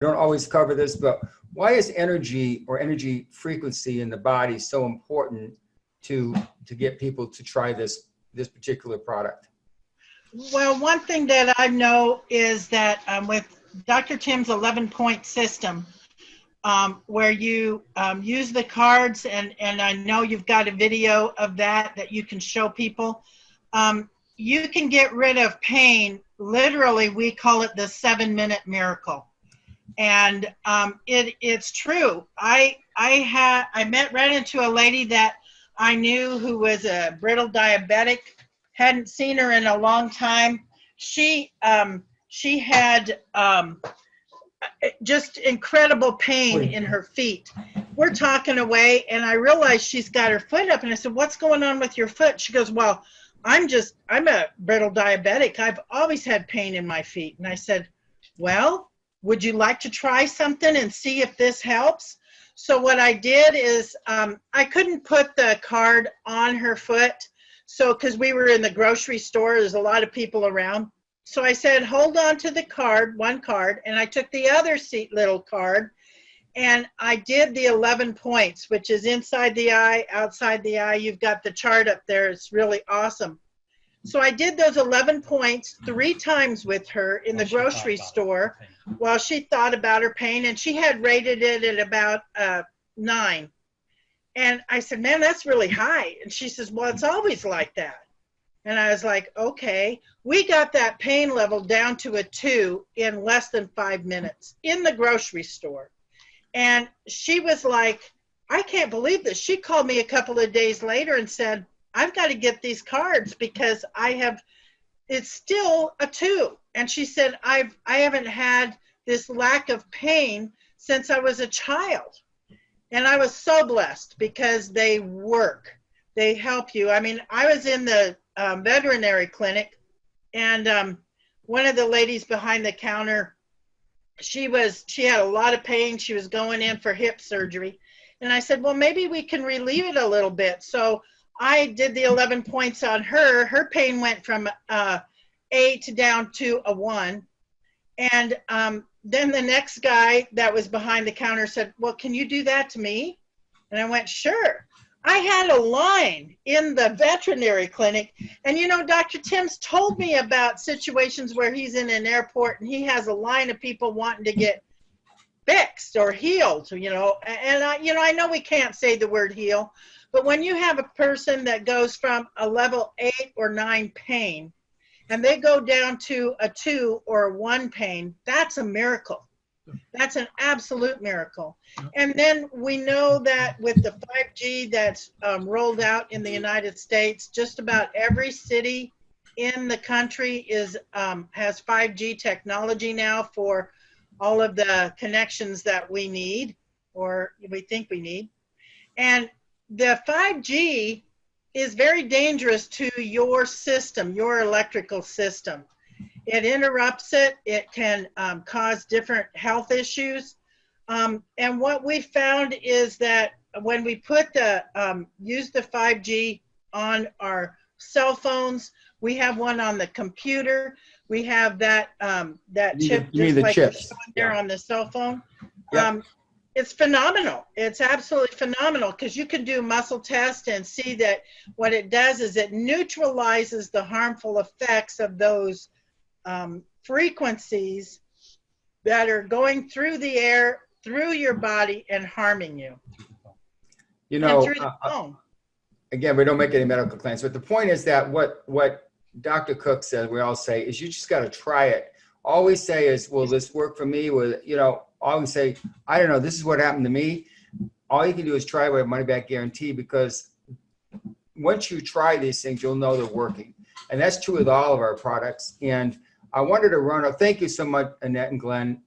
don't always cover this, but why is energy or energy frequency in the body so important to get people to try this particular product? Well, one thing that I know is that with Dr. Tim's 11-point system, where you use the cards, and I know you've got a video of that you can show people. You can get rid of pain. Literally, we call it the 7-minute miracle. And it's true. I ran into a lady that I knew who was a brittle diabetic. Hadn't seen her in a long time. She had just incredible pain in her feet. We're talking away, and I realized she's got her foot up, and I said, "What's going on with your foot?" She goes, "Well, I'm a brittle diabetic. I've always had pain in my feet." And I said, "Well, would you like to try something and see if this helps?" So what I did is I couldn't put the card on her foot, so because we were in the grocery store, there's a lot of people around. So I said, hold on to the card, one card, and I took the other little card, and I did the 11 points, which is inside the eye, outside the eye. You've got the chart up there. It's really awesome. So I did those 11 points 3 times with her in the grocery store while she thought about her pain, and she had rated it at about 9. And I said, "Man, that's really high." And she says, "Well, it's always like that." And I was like, okay. We got that pain level down to a 2 in less than 5 minutes in the grocery store. And she was like, "I can't believe this." She called me a couple of days later and said, "I've got to get these cards because it's still a 2. And she said, I haven't had this lack of pain since I was a child. And I was so blessed because they work. They help you. I mean, I was in the veterinary clinic, and one of the ladies behind the counter, she had a lot of pain. She was going in for hip surgery. And I said, well, maybe we can relieve it a little bit. So I did the 11 points on her. Her pain went from 8 down to a 1. And then the next guy that was behind the counter said, well, can you do that to me? And I went, sure. I had a line in the veterinary clinic. And, you know, Dr. Tim's told me about situations where he's in an airport and he has a line of people wanting to get fixed or healed, you know. And, I know we can't say the word heal, but when you have a person that goes from a level 8 or 9 pain and they go down to a 2 or a 1 pain, that's a miracle. That's an absolute miracle. And then we know that with the 5G that's rolled out in the United States, just about every city in the country has 5G technology now for all of the connections that we need, or we think we need. And the 5G is very dangerous to your system, your electrical system. It interrupts it. It can cause different health issues. And what we found is that when we put use the 5G on our cell phones, we have one on the computer. We have that chip just like it's there on the cell phone. Yep. It's phenomenal. It's absolutely phenomenal because you can do muscle tests and see that what it does is it neutralizes the harmful effects of those frequencies that are going through the air, through your body, and harming you. You know, again, we don't make any medical claims, but the point is that what Dr. Cook said, we all say, is you just got to try it. All we say is, will this work for me? Always say, I don't know, this is what happened to me. All you can do is try with a money back guarantee, because once you try these things, you'll know they're working. And that's true with all of our products. And I wanted to thank you so much, Annette and Glenn.